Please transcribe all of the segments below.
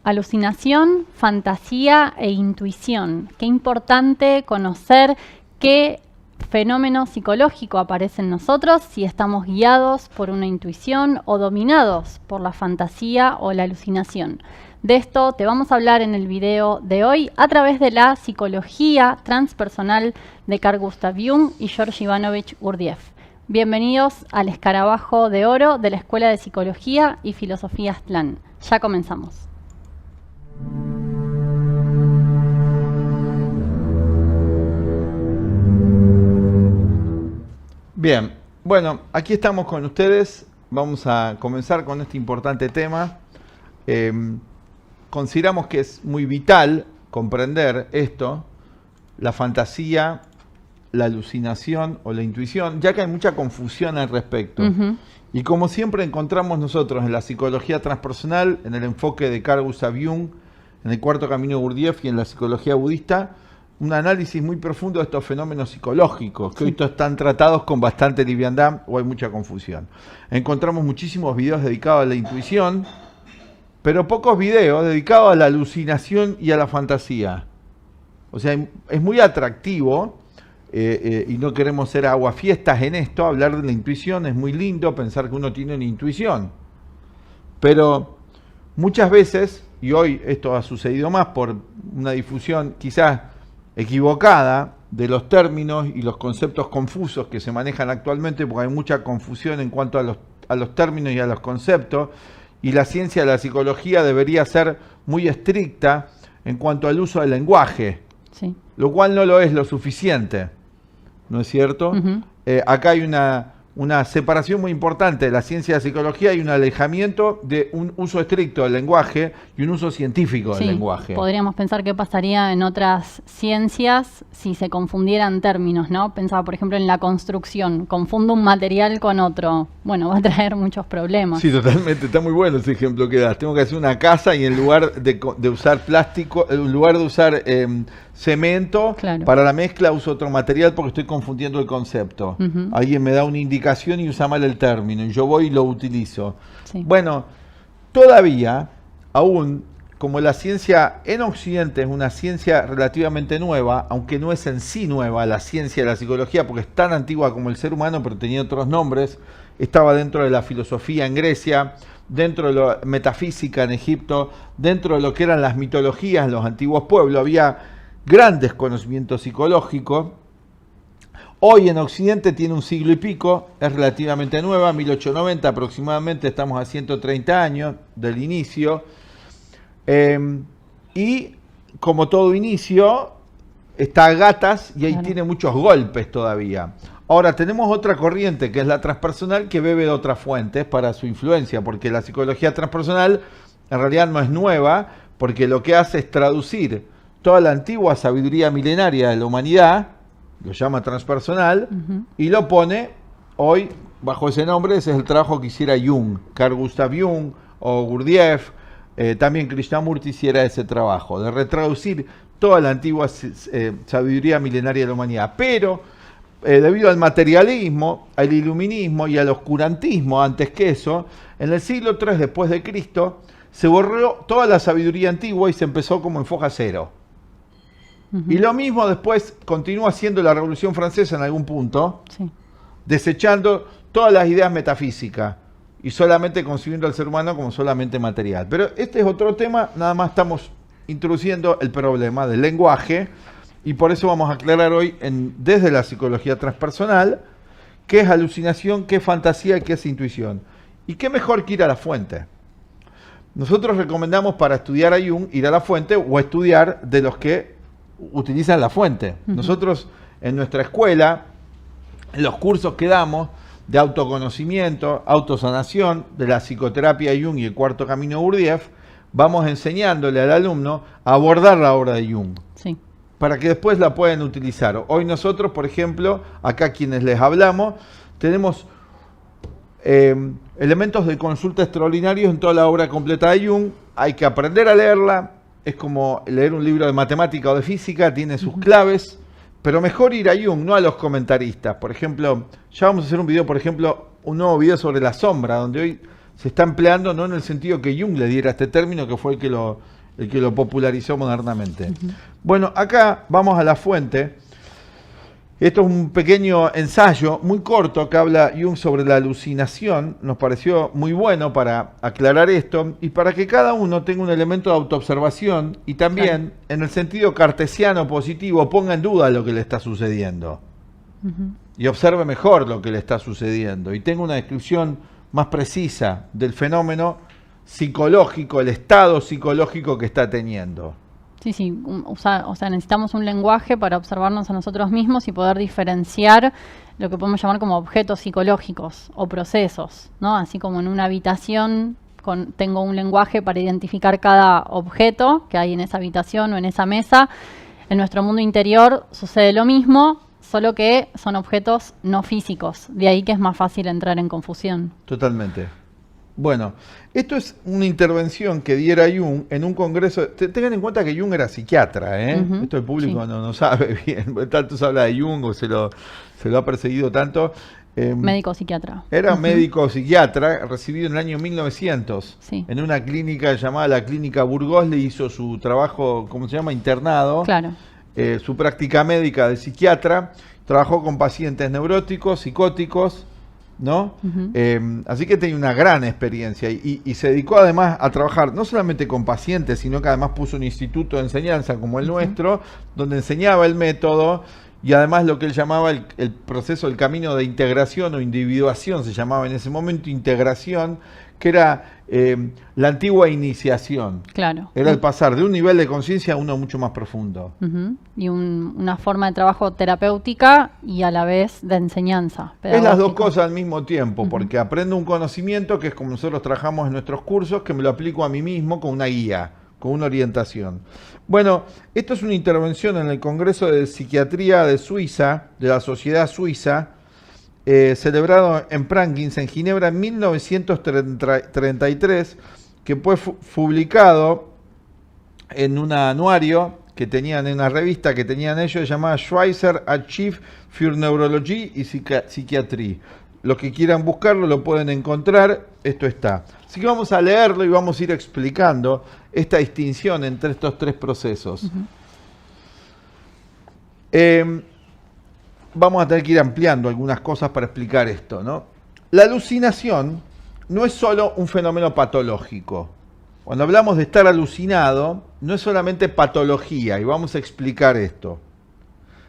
Alucinación, fantasía e intuición. Qué importante conocer qué fenómeno psicológico aparece en nosotros si estamos guiados por una intuición o dominados por la fantasía o la alucinación. De esto te vamos a hablar en el video de hoy a través de la psicología transpersonal de Carl Gustav Jung y George Ivanovich Gurdjieff. Bienvenidos al Escarabajo de Oro de la Escuela de Psicología y Filosofía Aztlán. Ya comenzamos. Bien, bueno, aquí estamos con ustedes. Vamos a comenzar con este importante tema. Consideramos que es muy vital comprender esto, la fantasía, la alucinación o la intuición, ya que hay mucha confusión al respecto. Y como siempre encontramos nosotros en la psicología transpersonal, en el enfoque de Carl Gustav Jung, en el Cuarto Camino de Gurdjieff y en la psicología budista, un análisis muy profundo de estos fenómenos psicológicos, que hoy están tratados con bastante liviandad o hay mucha confusión. Encontramos muchísimos videos dedicados a la intuición, pero pocos videos dedicados a la alucinación y a la fantasía. O sea, es muy atractivo, y no queremos ser aguafiestas en esto, hablar de la intuición, es muy lindo pensar que uno tiene una intuición. Pero muchas veces, y hoy esto ha sucedido más por una difusión quizás equivocada de los términos y los conceptos confusos que se manejan actualmente, porque hay mucha confusión en cuanto a los términos y a los conceptos, y la ciencia de la psicología debería ser muy estricta en cuanto al uso del lenguaje, lo cual no lo es lo suficiente, ¿no es cierto? Acá hay una separación muy importante de la ciencia de la psicología y un alejamiento de un uso estricto del lenguaje y un uso científico del lenguaje. Podríamos pensar qué pasaría en otras ciencias si se confundieran términos, ¿no? Pensaba, por ejemplo, en la construcción. Confundo un material con otro. Bueno, va a traer muchos problemas. Sí, totalmente. Está muy bueno ese ejemplo que das. Tengo que hacer una casa y en lugar de usar plástico, en lugar de usar cemento, para la mezcla uso otro material porque estoy confundiendo el concepto. Alguien me da una indicación y usa mal el término y yo voy y lo utilizo. Bueno, todavía, aún como la ciencia en Occidente es una ciencia relativamente nueva, aunque no es en sí nueva la ciencia de la psicología porque es tan antigua como el ser humano pero tenía otros nombres, estaba dentro de la filosofía en Grecia, dentro de la metafísica en Egipto, dentro de lo que eran las mitologías en los antiguos pueblos, había grandes conocimientos psicológicos. Hoy en Occidente tiene un siglo y pico, es relativamente nueva, 1890 aproximadamente, estamos a 130 años del inicio. Y como todo inicio, está a gatas y ahí tiene muchos golpes todavía. Ahora tenemos otra corriente que es la transpersonal que bebe de otras fuentes para su influencia, porque la psicología transpersonal en realidad no es nueva, porque lo que hace es traducir toda la antigua sabiduría milenaria de la humanidad, lo llama transpersonal, y lo pone hoy bajo ese nombre. Ese es el trabajo que hiciera Jung, Carl Gustav Jung o Gurdjieff, también Krishnamurti hiciera ese trabajo, de retraducir toda la antigua sabiduría milenaria de la humanidad. Pero debido al materialismo, al iluminismo y al oscurantismo antes que eso, en el siglo III después de Cristo, se borró toda la sabiduría antigua y se empezó como en foja cero. Y lo mismo después continúa haciendo la Revolución Francesa en algún punto, desechando todas las ideas metafísicas y solamente concibiendo al ser humano como solamente material. Pero este es otro tema, nada más estamos introduciendo el problema del lenguaje y por eso vamos a aclarar hoy desde la psicología transpersonal qué es alucinación, qué es fantasía y qué es intuición. Y qué mejor que ir a la fuente. Nosotros recomendamos para estudiar a Jung ir a la fuente o estudiar de los que utilizan la fuente. Nosotros en nuestra escuela, en los cursos que damos de autoconocimiento, autosanación, de la psicoterapia de Jung y el Cuarto Camino de Gurdjieff, vamos enseñándole al alumno a abordar la obra de Jung, para que después la puedan utilizar. Hoy nosotros, por ejemplo, acá quienes les hablamos, tenemos elementos de consulta extraordinarios en toda la obra completa de Jung. Hay que aprender a leerla. Es como leer un libro de matemática o de física, tiene sus claves, pero mejor ir a Jung, no a los comentaristas. Por ejemplo, ya vamos a hacer un video, por ejemplo, un nuevo video sobre la sombra, donde hoy se está empleando no en el sentido que Jung le diera este término, que fue el que lo el que lo popularizó modernamente. Bueno, acá vamos a la fuente. Esto es un pequeño ensayo muy corto que habla Jung sobre la alucinación. Nos pareció muy bueno para aclarar esto y para que cada uno tenga un elemento de autoobservación y también, en el sentido cartesiano positivo, ponga en duda lo que le está sucediendo. Y observe mejor lo que le está sucediendo y tenga una descripción más precisa del fenómeno psicológico, el estado psicológico que está teniendo. Sí, o sea, necesitamos un lenguaje para observarnos a nosotros mismos y poder diferenciar lo que podemos llamar como objetos psicológicos o procesos, ¿no? Así como en una habitación tengo un lenguaje para identificar cada objeto que hay en esa habitación o en esa mesa. En nuestro mundo interior sucede lo mismo, solo que son objetos no físicos. De ahí que es más fácil entrar en confusión. Totalmente. Bueno, esto es una intervención que diera Jung en un congreso. Tengan en cuenta que Jung era psiquiatra, ¿eh? Esto el público no sabe bien. Tanto se habla de Jung o se lo ha perseguido tanto. Médico psiquiatra. Era médico psiquiatra, recibido en el año 1900. Sí. En una clínica llamada la Clínica Burgos, le hizo su trabajo, ¿cómo se llama? Internado. Claro. Su práctica médica de psiquiatra. Trabajó con pacientes neuróticos, psicóticos, ¿no? Así que tenía una gran experiencia y se dedicó además a trabajar no solamente con pacientes, sino que además puso un instituto de enseñanza como el nuestro, donde enseñaba el método y además lo que él llamaba el proceso, el camino de integración o individuación, se llamaba en ese momento integración, que era la antigua iniciación. Claro. Era el pasar de un nivel de conciencia a uno mucho más profundo. Y una forma de trabajo terapéutica y a la vez de enseñanza. Es las dos cosas al mismo tiempo, porque aprendo un conocimiento que es como nosotros trabajamos en nuestros cursos, que me lo aplico a mí mismo con una guía, con una orientación. Bueno, esto es una intervención en el Congreso de Psiquiatría de Suiza, de la Sociedad Suiza, celebrado en Prankins, en Ginebra, en 1933, que fue publicado en un anuario que tenían, en una revista que tenían ellos, llamada Schweizer Archiv für Neurologie y Psychiatrie. Los que quieran buscarlo lo pueden encontrar, esto está. Así que vamos a leerlo y vamos a ir explicando esta distinción entre estos tres procesos. Vamos a tener que ir ampliando algunas cosas para explicar esto, ¿no? La alucinación no es solo un fenómeno patológico. Cuando hablamos de estar alucinado, no es solamente patología, y vamos a explicar esto,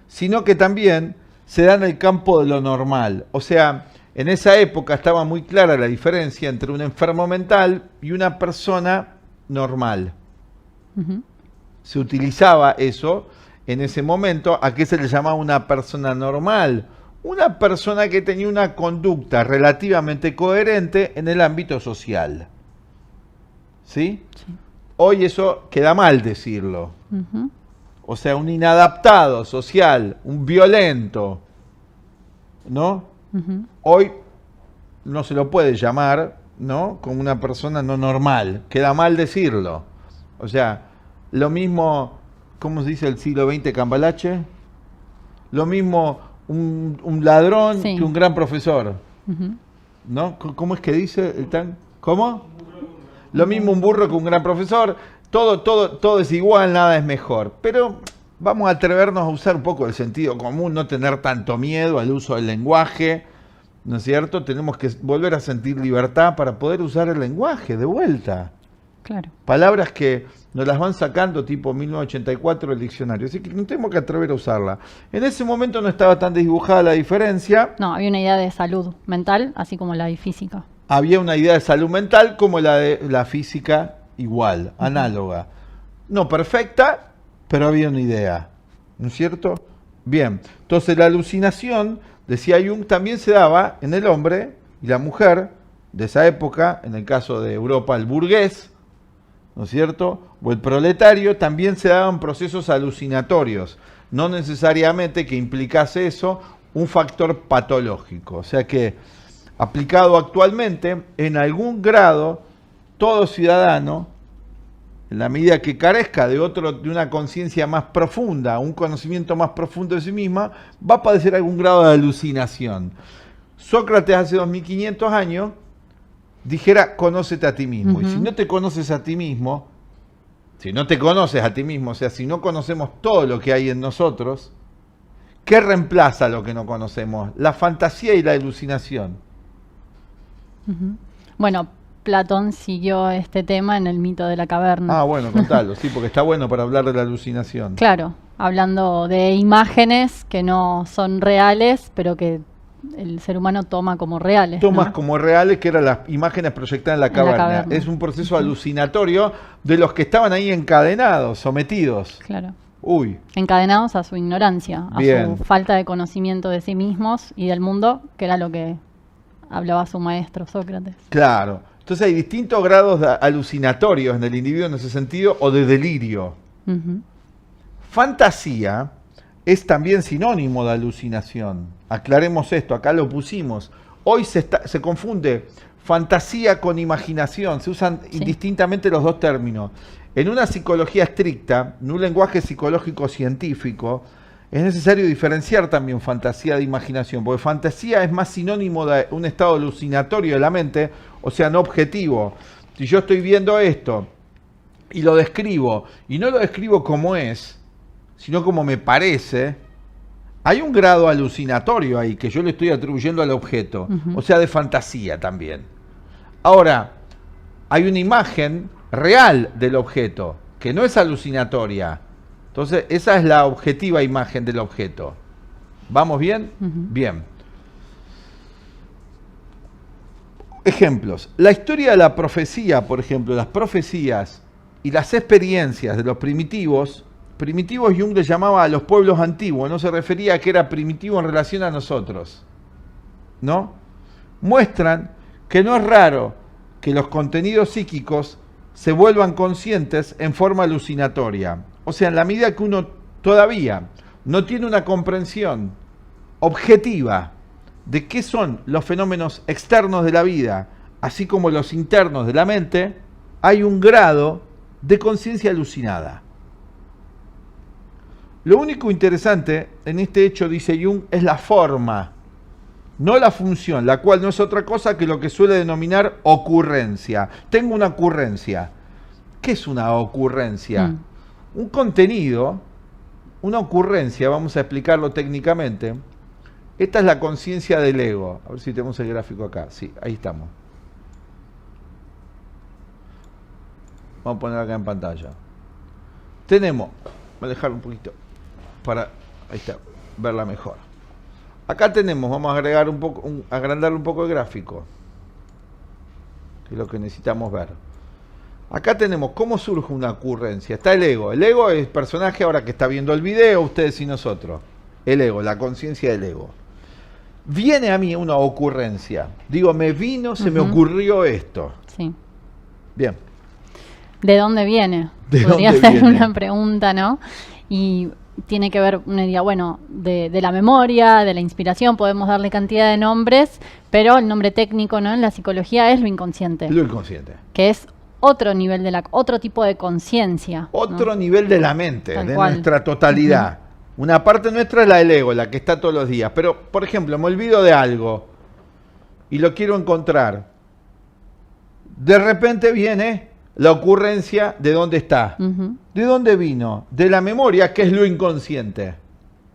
sino que también se da en el campo de lo normal. O sea, en esa época estaba muy clara la diferencia entre un enfermo mental y una persona normal. Se utilizaba eso en ese momento. ¿A qué se le llamaba una persona normal? Una persona que tenía una conducta relativamente coherente en el ámbito social. ¿Sí? Sí. Hoy eso queda mal decirlo. O sea, un inadaptado social, un violento, ¿no? Hoy no se lo puede llamar, ¿no?, como una persona no normal. Queda mal decirlo. O sea, lo mismo, ¿cómo se dice el siglo XX, Cambalache? Lo mismo un ladrón que un gran profesor. ¿No? ¿Cómo es que dice el tan? ¿Cómo? Lo mismo un burro que un gran profesor. Todo es igual, nada es mejor. Pero vamos a atrevernos a usar un poco el sentido común, no tener tanto miedo al uso del lenguaje, ¿no es cierto? Tenemos que volver a sentir libertad para poder usar el lenguaje de vuelta. Claro. Palabras que nos las van sacando tipo 1984 el diccionario, así que no tenemos que atrever a usarla. En ese momento no estaba tan desdibujada la diferencia. No, había una idea de salud mental, así como la de física. Había una idea de salud mental como la de la física igual, análoga. No perfecta, pero había una idea, ¿no es cierto? Bien, entonces la alucinación, decía Jung, también se daba en el hombre y la mujer de esa época, en el caso de Europa el burgués, ¿no es cierto?, o el proletario, también se daban procesos alucinatorios, no necesariamente que implicase eso un factor patológico. O sea que, aplicado actualmente, en algún grado, todo ciudadano, en la medida que carezca de una conciencia más profunda, un conocimiento más profundo de sí misma, va a padecer algún grado de alucinación. Sócrates hace 2500 años dijera, conócete a ti mismo. Y si no te conoces a ti mismo, Si no te conoces a ti mismo, o sea, si no conocemos todo lo que hay en nosotros, ¿qué reemplaza lo que no conocemos? La fantasía y la alucinación. Bueno, Platón siguió este tema en el mito de la caverna. Ah, bueno, contalo, sí, porque está bueno para hablar de la alucinación. Claro, hablando de imágenes que no son reales, pero que el ser humano toma como reales. Tomas ¿no? como reales, que eran las imágenes proyectadas en la caverna. Es un proceso alucinatorio de los que estaban ahí encadenados, sometidos. Claro. Uy. Encadenados a su ignorancia, a Bien. su falta de conocimiento de sí mismos y del mundo, que era lo que hablaba su maestro Sócrates. Claro. Entonces hay distintos grados alucinatorios en el individuo en ese sentido, o de delirio. Fantasía es también sinónimo de alucinación. Aclaremos esto, acá lo pusimos. Hoy se confunde fantasía con imaginación, se usan indistintamente los dos términos. En una psicología estricta, en un lenguaje psicológico científico, es necesario diferenciar también fantasía de imaginación, porque fantasía es más sinónimo de un estado alucinatorio de la mente, o sea, no objetivo. Si yo estoy viendo esto y lo describo, y no lo describo como es, sino como me parece, hay un grado alucinatorio ahí que yo le estoy atribuyendo al objeto, o sea, de fantasía también. Ahora, hay una imagen real del objeto, que no es alucinatoria. Entonces, esa es la objetiva imagen del objeto. ¿Vamos bien? Bien. Ejemplos. La historia de la profecía, por ejemplo, las profecías y las experiencias de los primitivos, Jung le llamaba a los pueblos antiguos, no se refería a que era primitivo en relación a nosotros, ¿no? Muestran que no es raro que los contenidos psíquicos se vuelvan conscientes en forma alucinatoria. O sea, en la medida que uno todavía no tiene una comprensión objetiva de qué son los fenómenos externos de la vida, así como los internos de la mente, hay un grado de conciencia alucinada. Lo único interesante en este hecho, dice Jung, es la forma, no la función, la cual no es otra cosa que lo que suele denominar ocurrencia. Tengo una ocurrencia. ¿Qué es una ocurrencia? Un contenido, una ocurrencia, vamos a explicarlo técnicamente. Esta es la conciencia del ego. A ver si tenemos el gráfico acá. Sí, ahí estamos. Vamos a poner acá en pantalla. Tenemos, voy a dejar un poquito para, ahí está, verla mejor. Acá tenemos, vamos a agregar un poco, agrandarle un poco el gráfico, que es lo que necesitamos ver. Acá tenemos cómo surge una ocurrencia. Está el ego. El ego es el personaje ahora que está viendo el video, ustedes y nosotros. El ego, la conciencia del ego. Viene a mí una ocurrencia. Digo, me vino, se me ocurrió esto. Sí. Bien. ¿De dónde viene? Podría ser una pregunta, ¿no? Y tiene que ver, uno diría, bueno, de la memoria, de la inspiración, podemos darle cantidad de nombres, pero el nombre técnico, ¿no? En la psicología es lo inconsciente. Lo inconsciente. Que es otro nivel de otro tipo de conciencia. Otro nivel de la mente, Tal de cual. nuestra totalidad. Una parte nuestra es la del ego, la que está todos los días. Pero, por ejemplo, me olvido de algo y lo quiero encontrar. De repente viene la ocurrencia de dónde está. ¿De dónde vino? De la memoria, que es lo inconsciente.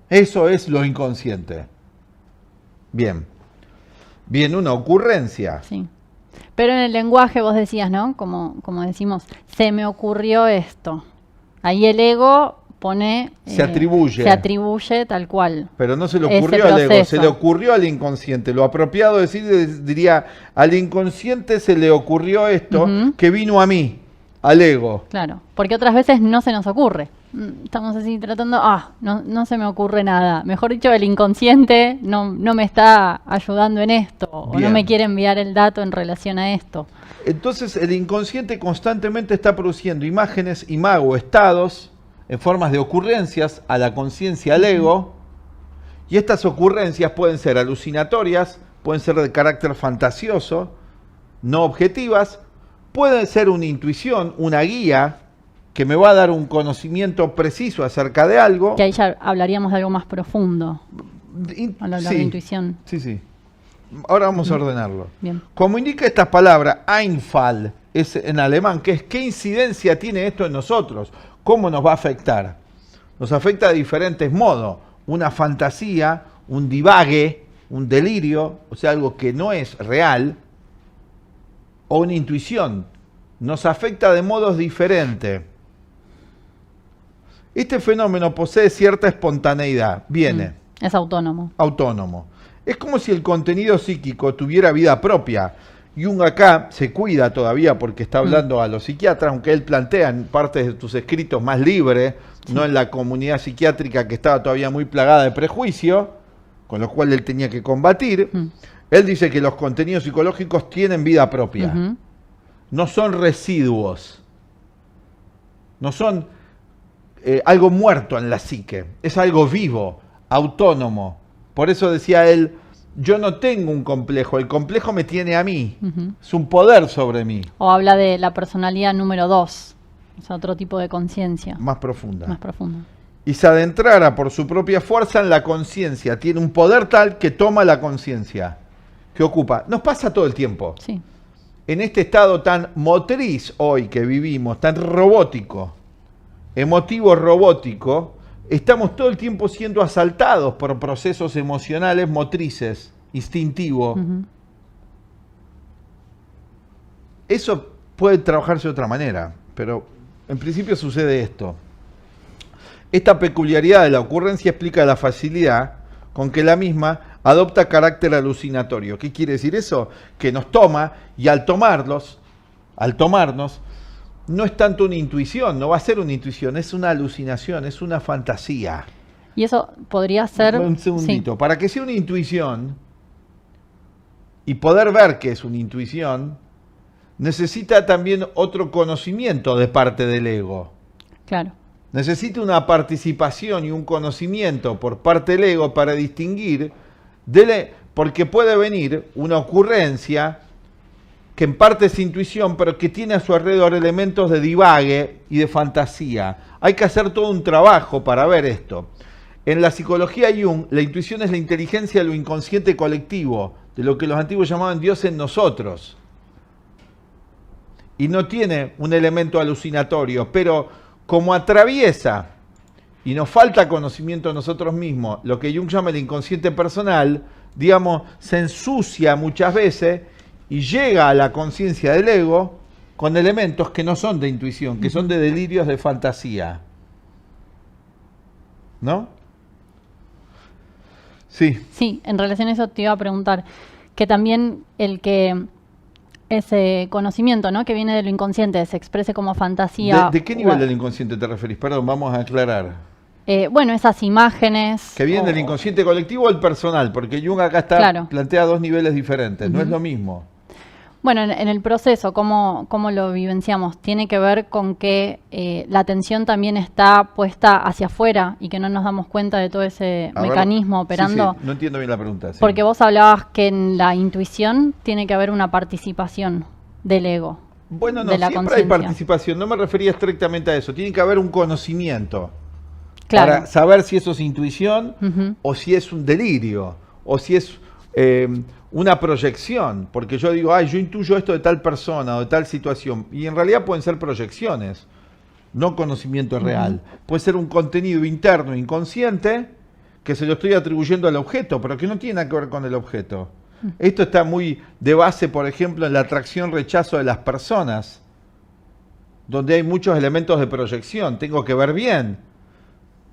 Eso es lo inconsciente. Bien. Viene una ocurrencia. Sí. Pero en el lenguaje vos decías, ¿no? Como decimos, se me ocurrió esto. Ahí el ego pone... Se atribuye. Se atribuye tal cual. Pero no se le ocurrió al ego, se le ocurrió al inconsciente. Lo apropiado decir diría, al inconsciente se le ocurrió esto que vino a mí, al ego. Claro, porque otras veces no se nos ocurre. Estamos así tratando, no se me ocurre nada. Mejor dicho, el inconsciente no me está ayudando en esto, o no me quiere enviar el dato en relación a esto. Entonces el inconsciente constantemente está produciendo imágenes, imago, estados, en formas de ocurrencias a la conciencia, al ego, y estas ocurrencias pueden ser alucinatorias, pueden ser de carácter fantasioso, no objetivas, pueden ser una intuición, una guía, que me va a dar un conocimiento preciso acerca de algo. Que ahí ya hablaríamos de algo más profundo, al hablar de intuición. Sí, sí. Ahora vamos a ordenarlo. Bien. Como indica estas palabras, Einfall, es en alemán, que es ¿qué incidencia tiene esto en nosotros? ¿Cómo nos va a afectar? Nos afecta de diferentes modos. Una fantasía, un divague, un delirio, o sea, algo que no es real, o una intuición. Nos afecta de modos diferentes. Este fenómeno posee cierta espontaneidad. Viene. Es autónomo. Autónomo. Es como si el contenido psíquico tuviera vida propia. Jung acá se cuida todavía porque está hablando a los psiquiatras, aunque él plantea en partes de sus escritos más libre, no en la comunidad psiquiátrica que estaba todavía muy plagada de prejuicio, con lo cual él tenía que combatir. Él dice que los contenidos psicológicos tienen vida propia. No son residuos. No son algo muerto en la psique. Es algo vivo, autónomo. Por eso decía él, yo no tengo un complejo, el complejo me tiene a mí. Es un poder sobre mí. O habla de la personalidad número 2, o sea, otro tipo de conciencia. Más profunda. Más profunda. Y se adentrara por su propia fuerza en la conciencia. Tiene un poder tal que toma la conciencia, que ocupa. Nos pasa todo el tiempo. Sí. En este estado tan motriz hoy que vivimos, tan robótico, emotivo robótico, estamos todo el tiempo siendo asaltados por procesos emocionales motrices, instintivos. Eso puede trabajarse de otra manera, pero en principio sucede esto. Esta peculiaridad de la ocurrencia explica la facilidad con que la misma adopta carácter alucinatorio. ¿Qué quiere decir eso? Que nos toma y al tomarnos, no es tanto una intuición, no va a ser una intuición, es una alucinación, es una fantasía. Y eso podría ser... Un segundito. Sí. Para que sea una intuición y poder ver que es una intuición, necesita también otro conocimiento de parte del ego. Claro. Necesita una participación y un conocimiento por parte del ego para distinguir, porque puede venir una ocurrencia que en parte es intuición, pero que tiene a su alrededor elementos de divague y de fantasía. Hay que hacer todo un trabajo para ver esto. En la psicología Jung, la intuición es la inteligencia de lo inconsciente colectivo, de lo que los antiguos llamaban Dios en nosotros. Y no tiene un elemento alucinatorio, pero como atraviesa y nos falta conocimiento de nosotros mismos, lo que Jung llama el inconsciente personal, digamos, se ensucia muchas veces y llega a la conciencia del ego con elementos que no son de intuición, que son de delirios de fantasía. ¿No? Sí. Sí, en relación a eso te iba a preguntar, que también ese conocimiento, ¿no?, que viene de lo inconsciente, se exprese como fantasía. ¿De qué nivel del inconsciente te referís? Perdón, vamos a aclarar. Bueno, esas imágenes... ¿Que viene del inconsciente colectivo o el personal? Porque Jung acá plantea dos niveles diferentes, no es lo mismo. Bueno, en el proceso, ¿cómo lo vivenciamos? Tiene que ver con que la atención también está puesta hacia afuera y que no nos damos cuenta de todo ese mecanismo operando. Sí, no entiendo bien la pregunta. Sí. Porque vos hablabas que en la intuición tiene que haber una participación del ego. Bueno, no, siempre hay participación. No me refería estrictamente a eso. Tiene que haber un conocimiento. Claro. Para saber si eso es intuición o si es un delirio o si es... una proyección, porque yo digo, yo intuyo esto de tal persona o de tal situación, y en realidad pueden ser proyecciones, no conocimiento real. Puede ser un contenido interno, inconsciente, que se lo estoy atribuyendo al objeto, pero que no tiene nada que ver con el objeto. Esto está muy de base, por ejemplo, en la atracción-rechazo de las personas, donde hay muchos elementos de proyección. Tengo que ver bien.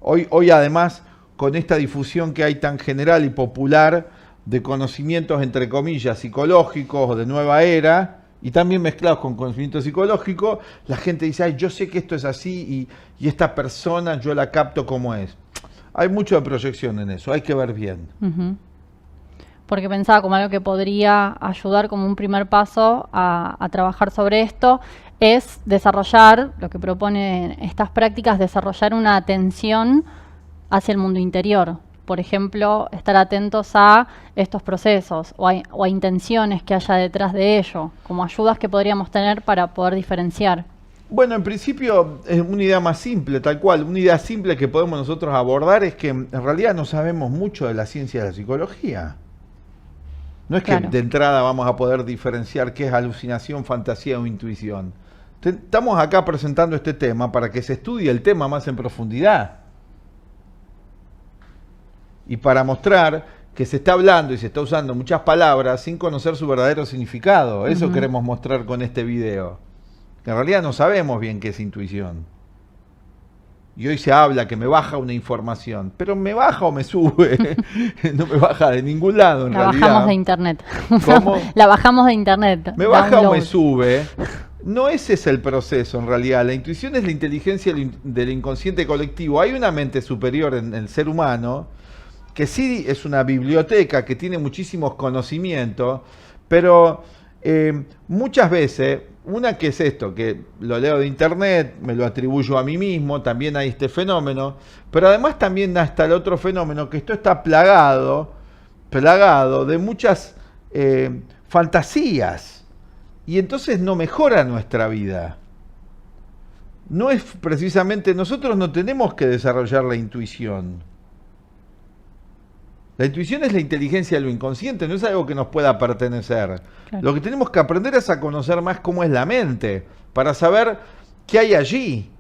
Hoy además, con esta difusión que hay tan general y popular, de conocimientos, entre comillas, psicológicos o de nueva era, y también mezclados con conocimiento psicológico, la gente dice, yo sé que esto es así y esta persona yo la capto como es. Hay mucho de proyección en eso, hay que ver bien. Porque pensaba como algo que podría ayudar como un primer paso a trabajar sobre esto, es desarrollar, lo que proponen estas prácticas, desarrollar una atención hacia el mundo interior. Por ejemplo, estar atentos a estos procesos o a intenciones que haya detrás de ello, como ayudas que podríamos tener para poder diferenciar. Bueno, en principio es una idea más simple, tal cual. Una idea simple que podemos nosotros abordar es que en realidad no sabemos mucho de la ciencia de la psicología. No es que Claro. de entrada vamos a poder diferenciar qué es alucinación, fantasía o intuición. Estamos acá presentando este tema para que se estudie el tema más en profundidad. Y para mostrar que se está hablando y se está usando muchas palabras sin conocer su verdadero significado. Eso queremos mostrar con este video. Que en realidad no sabemos bien qué es intuición. Y hoy se habla que me baja una información. Pero ¿me baja o me sube? No me baja de ningún lado en realidad. La bajamos de internet. ¿Cómo? La bajamos de internet. ¿Me baja o me Download. sube? No ese es el proceso en realidad. La intuición es la inteligencia del inconsciente colectivo. Hay una mente superior en el ser humano que sí es una biblioteca que tiene muchísimos conocimientos, pero muchas veces, una que es esto, que lo leo de internet, me lo atribuyo a mí mismo, también hay este fenómeno, pero además también está el otro fenómeno, que esto está plagado de muchas fantasías, y entonces no mejora nuestra vida. No es precisamente, nosotros no tenemos que desarrollar la intuición. La intuición es la inteligencia de lo inconsciente, no es algo que nos pueda pertenecer. Claro. Lo que tenemos que aprender es a conocer más cómo es la mente, para saber qué hay allí.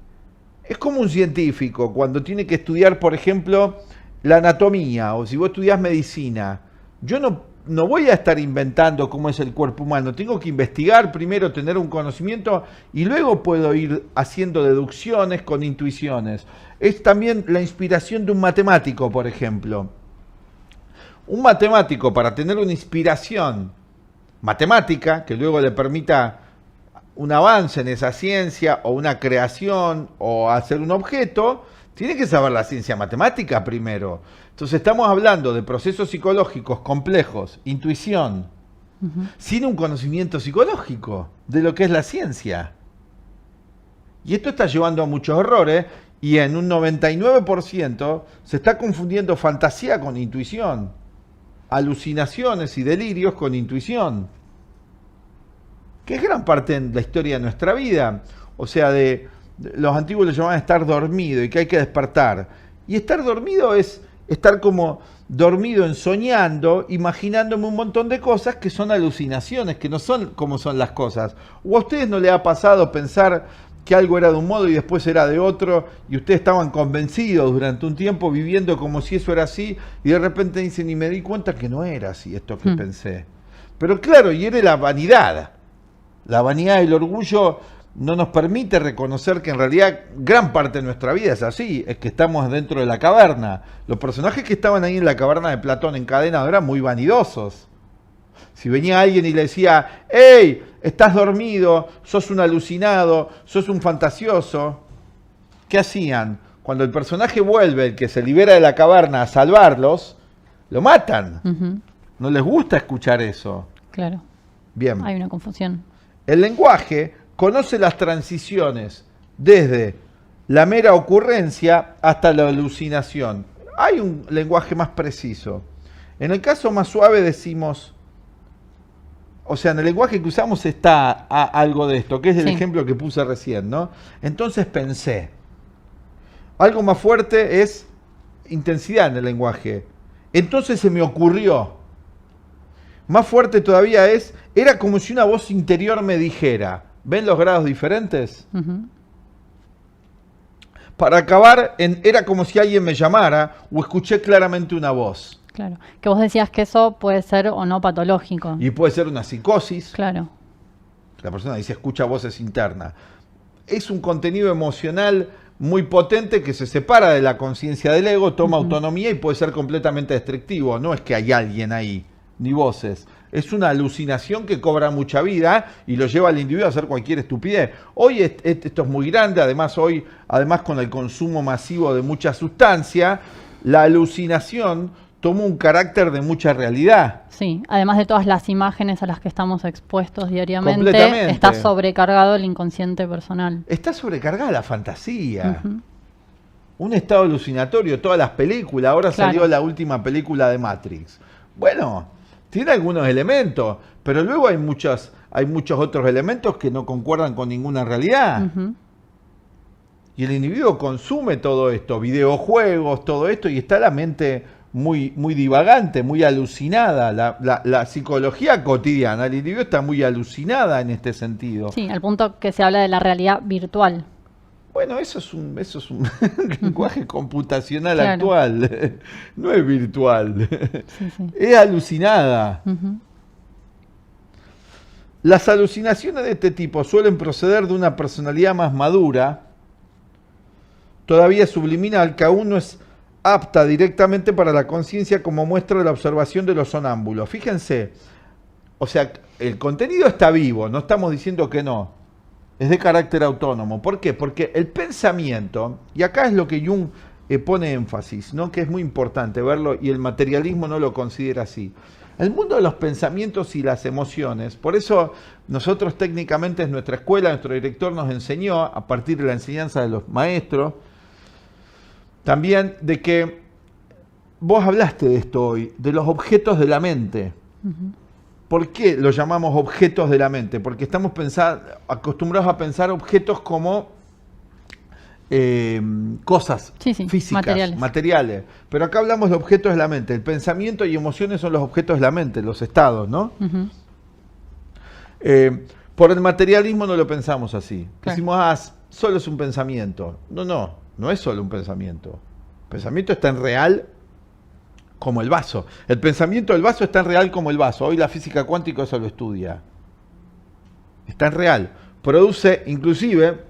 Es como un científico cuando tiene que estudiar, por ejemplo, la anatomía, o si vos estudiás medicina. Yo no voy a estar inventando cómo es el cuerpo humano, tengo que investigar primero, tener un conocimiento, y luego puedo ir haciendo deducciones con intuiciones. Es también la inspiración de un matemático, por ejemplo. Un matemático, para tener una inspiración matemática que luego le permita un avance en esa ciencia o una creación o hacer un objeto, tiene que saber la ciencia matemática primero. Entonces estamos hablando de procesos psicológicos complejos, intuición, sin un conocimiento psicológico de lo que es la ciencia. Y esto está llevando a muchos errores, y en un 99% se está confundiendo fantasía con intuición. Alucinaciones y delirios con intuición, que es gran parte de la historia de nuestra vida. O sea, los antiguos lo llamaban estar dormido y que hay que despertar. Y estar dormido es estar como dormido en soñando, imaginándome un montón de cosas que son alucinaciones, que no son como son las cosas. ¿O a ustedes no les ha pasado pensar que algo era de un modo y después era de otro, y ustedes estaban convencidos durante un tiempo viviendo como si eso era así, y de repente dicen, y me di cuenta que no era así esto que pensé? Pero claro, y era la vanidad. La vanidad y el orgullo no nos permite reconocer que en realidad gran parte de nuestra vida es así, es que estamos dentro de la caverna. Los personajes que estaban ahí en la caverna de Platón encadenados eran muy vanidosos. Si venía alguien y le decía, ¡hey! Estás dormido, sos un alucinado, sos un fantasioso. ¿Qué hacían? Cuando el personaje vuelve, el que se libera de la caverna a salvarlos, lo matan. No les gusta escuchar eso. Claro. Bien. Hay una confusión. El lenguaje conoce las transiciones desde la mera ocurrencia hasta la alucinación. Hay un lenguaje más preciso. En el caso más suave decimos... O sea, en el lenguaje que usamos está algo de esto, que es el ejemplo que puse recién, ¿no? Entonces pensé. Algo más fuerte es intensidad en el lenguaje. Entonces se me ocurrió. Más fuerte todavía es, era como si una voz interior me dijera. ¿Ven los grados diferentes? Para acabar, era como si alguien me llamara o escuché claramente una voz. Claro. Que vos decías que eso puede ser o no patológico. Y puede ser una psicosis. Claro. La persona dice, escucha voces internas. Es un contenido emocional muy potente que se separa de la conciencia del ego, toma autonomía y puede ser completamente destructivo. No es que hay alguien ahí, ni voces. Es una alucinación que cobra mucha vida y lo lleva al individuo a hacer cualquier estupidez. Hoy esto es muy grande, además con el consumo masivo de mucha sustancia, la alucinación toma un carácter de mucha realidad. Sí, además de todas las imágenes a las que estamos expuestos diariamente, Completamente. está sobrecargado el inconsciente personal. Está sobrecargada la fantasía. Un estado alucinatorio, todas las películas. Ahora salió la última película de Matrix. Bueno, tiene algunos elementos, pero luego hay muchos otros elementos que no concuerdan con ninguna realidad. Y el individuo consume todo esto, videojuegos, todo esto, y está la mente muy divagante, muy alucinada. La psicología cotidiana, el individuo está muy alucinada en este sentido. Sí, al punto que se habla de la realidad virtual. Bueno, eso es un lenguaje computacional Claro. actual, no es virtual, Sí, sí. es alucinada. Ujú. Las alucinaciones de este tipo suelen proceder de una personalidad más madura, todavía subliminal, que aún no es apta directamente para la conciencia, como muestra la observación de los sonámbulos. Fíjense, o sea, el contenido está vivo, no estamos diciendo que no, es de carácter autónomo. ¿Por qué? Porque el pensamiento, y acá es lo que Jung pone énfasis, ¿no? Que es muy importante verlo, y el materialismo no lo considera así. El mundo de los pensamientos y las emociones, por eso nosotros técnicamente en nuestra escuela, nuestro director nos enseñó, a partir de la enseñanza de los maestros, también de que vos hablaste de esto hoy, de los objetos de la mente. Ujú. ¿Por qué los llamamos objetos de la mente? Porque estamos acostumbrados a pensar objetos como cosas Sí, sí, físicas, materiales. Pero acá hablamos de objetos de la mente. El pensamiento y emociones son los objetos de la mente, los estados, ¿no? Ujú. Por el materialismo no lo pensamos así. Claro. Decimos, solo es un pensamiento. No es solo un pensamiento. El pensamiento es tan real como el vaso. El pensamiento del vaso es tan real como el vaso. Hoy la física cuántica eso lo estudia. Es tan real. Produce, inclusive,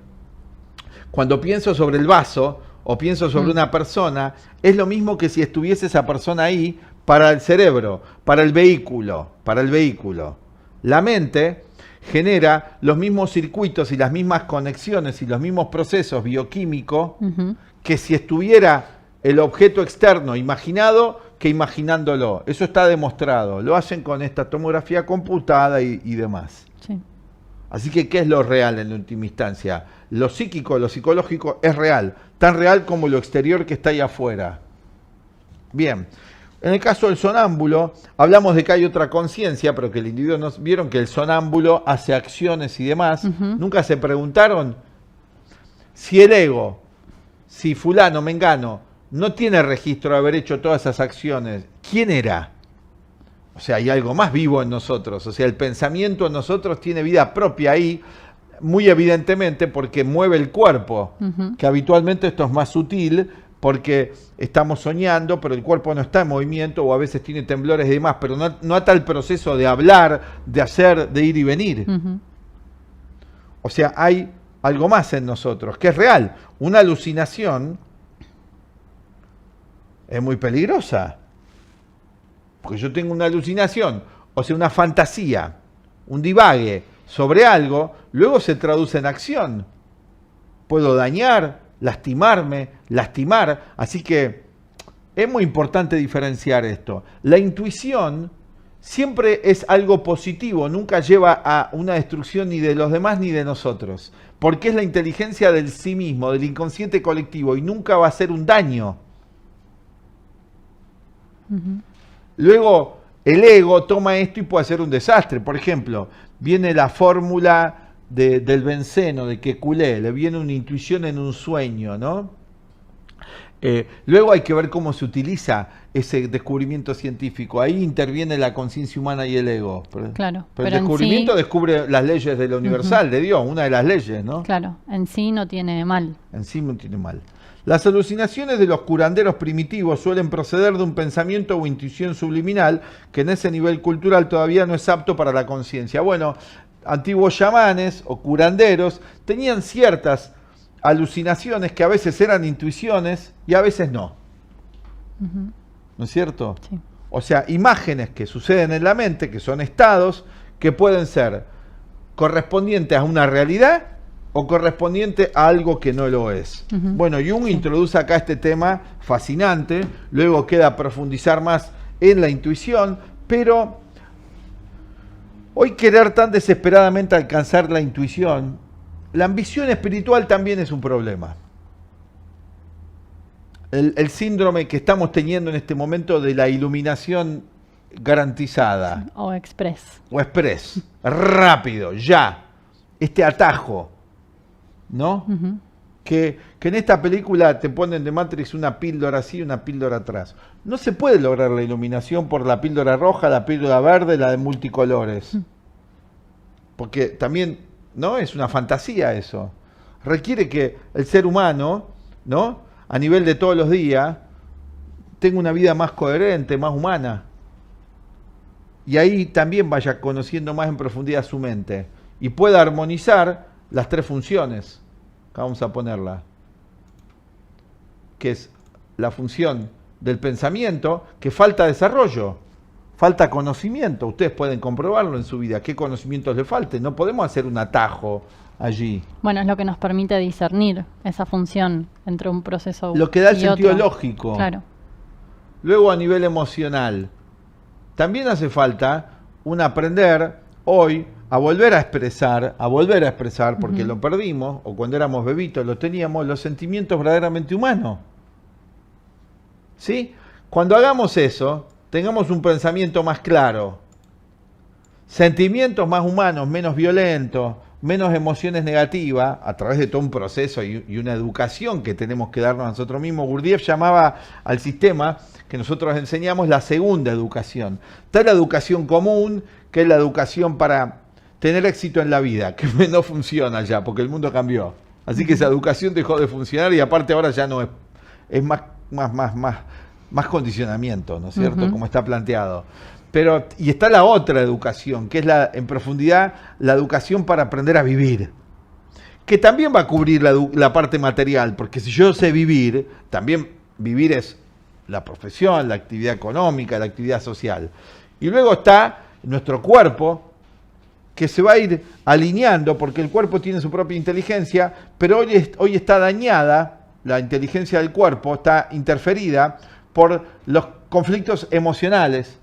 cuando pienso sobre el vaso o pienso sobre una persona, es lo mismo que si estuviese esa persona ahí para el cerebro, para el vehículo. La mente genera los mismos circuitos y las mismas conexiones y los mismos procesos bioquímicos Ujú. que si estuviera el objeto externo imaginado que imaginándolo. Eso está demostrado. Lo hacen con esta tomografía computada y demás. Sí. Así que, ¿qué es lo real en última instancia? Lo psíquico, lo psicológico es real. Tan real como lo exterior que está ahí afuera. Bien. En el caso del sonámbulo, hablamos de que hay otra conciencia, pero que el individuo no... Vieron que el sonámbulo hace acciones y demás. Ujú. Nunca se preguntaron si el ego, si fulano, mengano, no tiene registro de haber hecho todas esas acciones. ¿Quién era? O sea, hay algo más vivo en nosotros. O sea, el pensamiento en nosotros tiene vida propia ahí, muy evidentemente porque mueve el cuerpo, Ujú. que habitualmente esto es más sutil porque estamos soñando, pero el cuerpo no está en movimiento o a veces tiene temblores y demás, pero no a tal proceso de hablar, de hacer, de ir y venir. Ujú. O sea, hay algo más en nosotros, que es real. Una alucinación es muy peligrosa. Porque yo tengo una alucinación, o sea, una fantasía, un divague sobre algo, luego se traduce en acción. Puedo dañar, lastimar. Así que es muy importante diferenciar esto. La intuición siempre es algo positivo, nunca lleva a una destrucción ni de los demás ni de nosotros. Porque es la inteligencia del sí mismo, del inconsciente colectivo, y nunca va a ser un daño. Ujú. Luego, el ego toma esto y puede hacer un desastre. Por ejemplo, viene la fórmula del benceno, de Kekulé, le viene una intuición en un sueño, ¿no? Luego hay que ver cómo se utiliza ese descubrimiento científico. Ahí interviene la conciencia humana y el ego. Claro, Pero el pero en descubrimiento sí- descubre las leyes de lo universal, de Dios, una de las leyes, ¿no? Claro, en sí no tiene mal. En sí no tiene mal. Las alucinaciones de los curanderos primitivos suelen proceder de un pensamiento o intuición subliminal que en ese nivel cultural todavía no es apto para la conciencia. Bueno, antiguos chamanes o curanderos tenían ciertas alucinaciones que a veces eran intuiciones y a veces no. Ujú. ¿No es cierto? Sí. O sea, imágenes que suceden en la mente, que son estados, que pueden ser correspondientes a una realidad o correspondiente a algo que no lo es. Ujú. Bueno, Jung introduce acá este tema fascinante, luego queda profundizar más en la intuición, pero hoy querer tan desesperadamente alcanzar la intuición, la ambición espiritual también es un problema. El síndrome que estamos teniendo en este momento de la iluminación garantizada O express. o express, rápido, ya, este atajo, ¿no? Ujú. que en esta película te ponen de Matrix una píldora así y una píldora atrás. No se puede lograr la iluminación por la píldora roja, la píldora verde, la de multicolores. Porque también, ¿no? Es una fantasía eso. Requiere que el ser humano, ¿no? A nivel de todos los días, tenga una vida más coherente, más humana. Y ahí también vaya conociendo más en profundidad su mente. Y pueda armonizar las 3 funciones. Acá vamos a ponerla. Que es la función del pensamiento, que falta desarrollo. Falta conocimiento. Ustedes pueden comprobarlo en su vida. ¿Qué conocimientos le falten? No podemos hacer un atajo allí. Bueno, es lo que nos permite discernir esa función entre un proceso lo que da el y sentido otro. lógico. Claro. Luego a nivel emocional. También hace falta un aprender hoy a volver a expresar, porque lo perdimos, o cuando éramos bebitos lo teníamos, los sentimientos verdaderamente humanos. ¿Sí? Cuando hagamos eso, tengamos un pensamiento más claro, sentimientos más humanos, menos violentos, menos emociones negativas, a través de todo un proceso y una educación que tenemos que darnos a nosotros mismos. Gurdjieff llamaba al sistema que nosotros enseñamos la segunda educación. Está la educación común, que es la educación para tener éxito en la vida, que no funciona ya, porque el mundo cambió. Así que esa educación dejó de funcionar y aparte ahora ya no es más condicionamiento, ¿no es cierto? Como está planteado. Pero, y está la otra educación, que es en profundidad la educación para aprender a vivir, que también va a cubrir la parte material, porque si yo sé vivir, también vivir es la profesión, la actividad económica, la actividad social. Y luego está nuestro cuerpo, que se va a ir alineando, porque el cuerpo tiene su propia inteligencia, pero hoy está dañada, la inteligencia del cuerpo está interferida por los conflictos emocionales,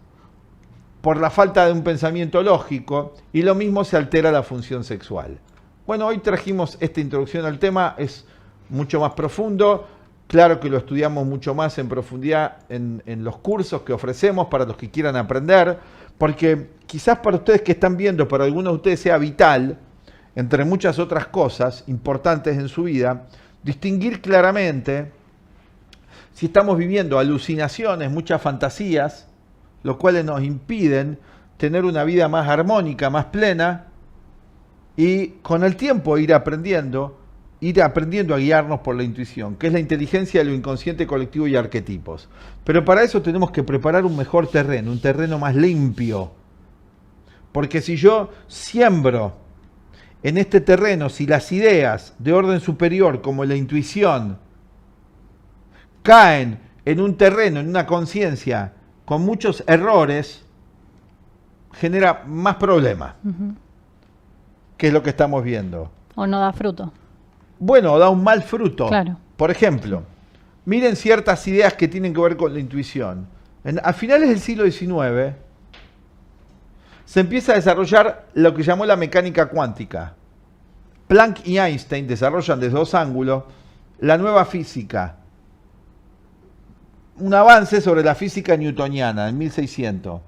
por la falta de un pensamiento lógico, y lo mismo se altera la función sexual. Bueno, hoy trajimos esta introducción al tema, es mucho más profundo, claro que lo estudiamos mucho más en profundidad en los cursos que ofrecemos para los que quieran aprender, porque quizás para ustedes que están viendo, para algunos de ustedes sea vital, entre muchas otras cosas importantes en su vida, distinguir claramente si estamos viviendo alucinaciones, muchas fantasías, los cuales nos impiden tener una vida más armónica, más plena, y con el tiempo ir aprendiendo a guiarnos por la intuición, que es la inteligencia de lo inconsciente colectivo y arquetipos. Pero para eso tenemos que preparar un mejor terreno, un terreno más limpio. Porque si yo siembro en este terreno, si las ideas de orden superior, como la intuición, caen en un terreno, en una conciencia, con muchos errores, genera más problemas, que es lo que estamos viendo. O no da fruto. Bueno, da un mal fruto. Claro. Por ejemplo, miren ciertas ideas que tienen que ver con la intuición. A finales del siglo XIX se empieza a desarrollar lo que llamó la mecánica cuántica. Planck y Einstein desarrollan desde 2 ángulos la nueva física. Un avance sobre la física newtoniana en 1600.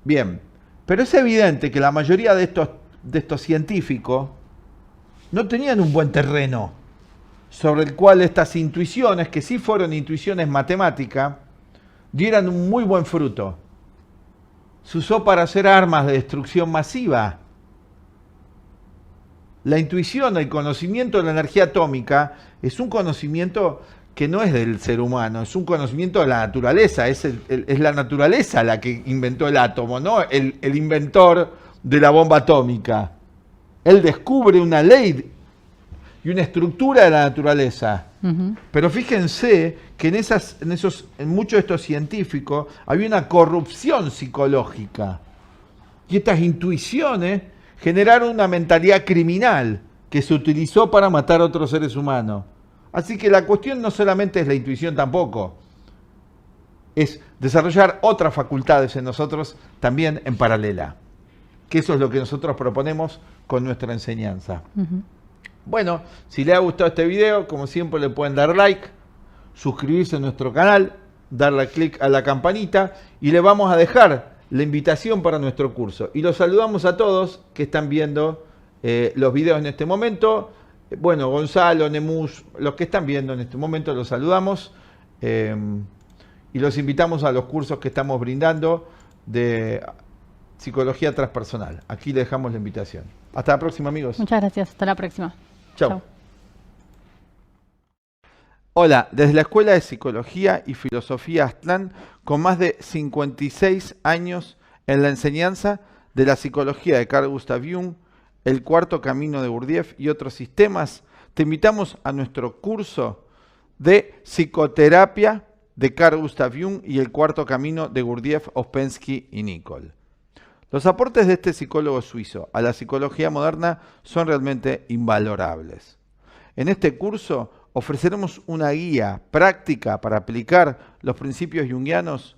Bien, pero es evidente que la mayoría de estos científicos no tenían un buen terreno sobre el cual estas intuiciones, que sí fueron intuiciones matemáticas, dieran un muy buen fruto. Se usó para hacer armas de destrucción masiva. La intuición, el conocimiento de la energía atómica, es un conocimiento que no es del ser humano, es un conocimiento de la naturaleza, es la naturaleza la que inventó el átomo, no el inventor de la bomba atómica. Él descubre una ley y una estructura de la naturaleza. Pero fíjense que en muchos de estos científicos había una corrupción psicológica. Y estas intuiciones generaron una mentalidad criminal que se utilizó para matar a otros seres humanos. Así que la cuestión no solamente es la intuición tampoco, es desarrollar otras facultades en nosotros también en paralela. Que eso es lo que nosotros proponemos con nuestra enseñanza. Bueno, si les ha gustado este video, como siempre le pueden dar like, suscribirse a nuestro canal, darle clic a la campanita y le vamos a dejar la invitación para nuestro curso. Y los saludamos a todos que están viendo los videos en este momento. Bueno, Gonzalo, Nemus, los que están viendo en este momento, los saludamos y los invitamos a los cursos que estamos brindando de psicología transpersonal. Aquí le dejamos la invitación. Hasta la próxima, amigos. Muchas gracias. Hasta la próxima. Chao. Chau. Hola, desde la Escuela de Psicología y Filosofía Aztlán, con más de 56 años en la enseñanza de la psicología de Carl Gustav Jung, el cuarto camino de Gurdjieff y otros sistemas, te invitamos a nuestro curso de psicoterapia de Carl Gustav Jung y el cuarto camino de Gurdjieff, Ouspensky y Nicholl. Los aportes de este psicólogo suizo a la psicología moderna son realmente invalorables. En este curso ofreceremos una guía práctica para aplicar los principios junguianos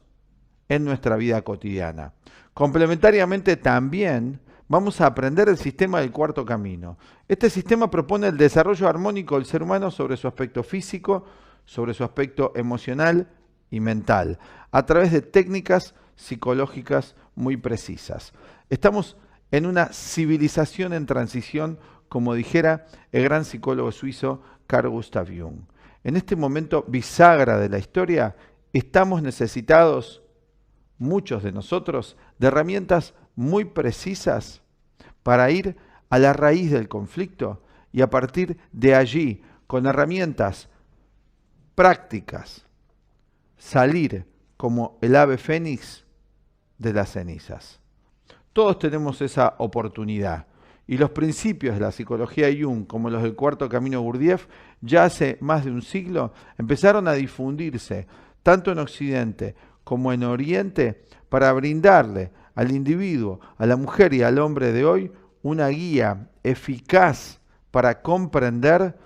en nuestra vida cotidiana. Complementariamente también vamos a aprender el sistema del cuarto camino. Este sistema propone el desarrollo armónico del ser humano sobre su aspecto físico, sobre su aspecto emocional y mental, a través de técnicas psicológicas muy precisas. Estamos en una civilización en transición, como dijera el gran psicólogo suizo Carl Gustav Jung. En este momento bisagra de la historia, estamos necesitados, muchos de nosotros, de herramientas muy precisas para ir a la raíz del conflicto y a partir de allí, con herramientas prácticas, salir como el ave fénix de las cenizas. Todos tenemos esa oportunidad. Y los principios de la psicología de Jung, como los del cuarto camino Gurdjieff, ya hace más de un siglo empezaron a difundirse, tanto en Occidente como en Oriente, para brindarle al individuo, a la mujer y al hombre de hoy, una guía eficaz para comprender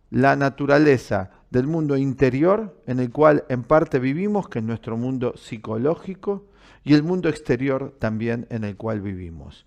la naturaleza del mundo interior en el cual en parte vivimos, que es nuestro mundo psicológico, y el mundo exterior también en el cual vivimos.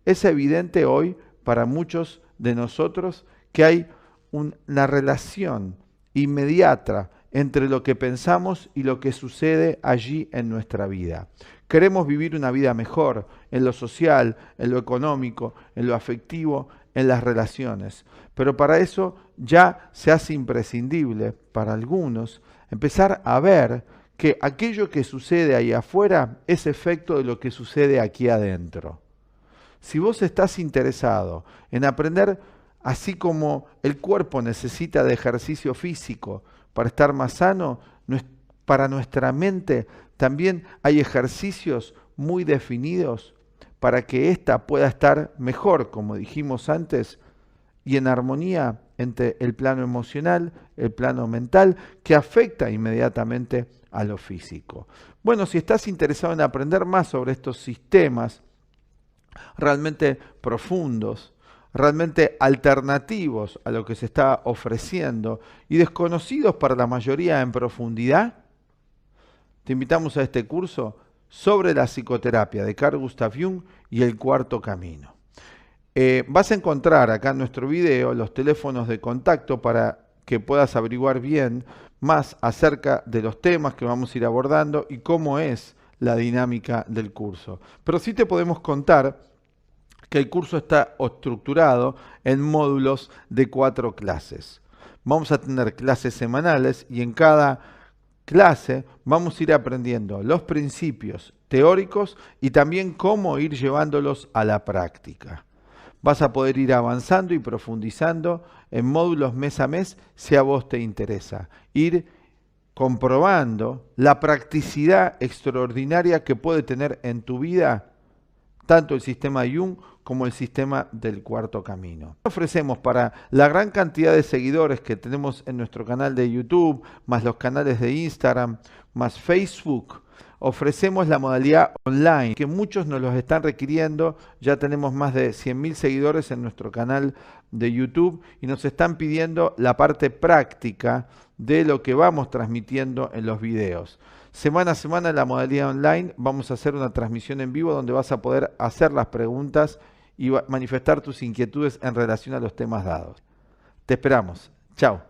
Es evidente hoy para muchos de nosotros que hay una relación inmediata entre lo que pensamos y lo que sucede allí en nuestra vida. Queremos vivir una vida mejor en lo social, en lo económico, en lo afectivo, en las relaciones. Pero para eso ya se hace imprescindible para algunos empezar a ver que aquello que sucede ahí afuera es efecto de lo que sucede aquí adentro. Si vos estás interesado en aprender, así como el cuerpo necesita de ejercicio físico para estar más sano, para nuestra mente también hay ejercicios muy definidos para que ésta pueda estar mejor, como dijimos antes, y en armonía entre el plano emocional, el plano mental, que afecta inmediatamente a lo físico. Bueno, si estás interesado en aprender más sobre estos sistemas, realmente profundos, realmente alternativos a lo que se está ofreciendo y desconocidos para la mayoría en profundidad, te invitamos a este curso sobre la psicoterapia de Carl Gustav Jung y el cuarto camino. Vas a encontrar acá en nuestro video los teléfonos de contacto para que puedas averiguar bien más acerca de los temas que vamos a ir abordando y cómo es la dinámica del curso. Pero sí te podemos contar que el curso está estructurado en módulos de 4 clases. Vamos a tener clases semanales y en cada clase vamos a ir aprendiendo los principios teóricos y también cómo ir llevándolos a la práctica. Vas a poder ir avanzando y profundizando en módulos mes a mes si a vos te interesa. Ir comprobando la practicidad extraordinaria que puede tener en tu vida tanto el sistema de Jung como el sistema del cuarto camino. Ofrecemos para la gran cantidad de seguidores que tenemos en nuestro canal de YouTube, más los canales de Instagram, más Facebook, ofrecemos la modalidad online, que muchos nos los están requiriendo. Ya tenemos más de 100.000 seguidores en nuestro canal de YouTube y nos están pidiendo la parte práctica de lo que vamos transmitiendo en los videos. Semana a semana en la modalidad online vamos a hacer una transmisión en vivo donde vas a poder hacer las preguntas y manifestar tus inquietudes en relación a los temas dados. Te esperamos. Chao.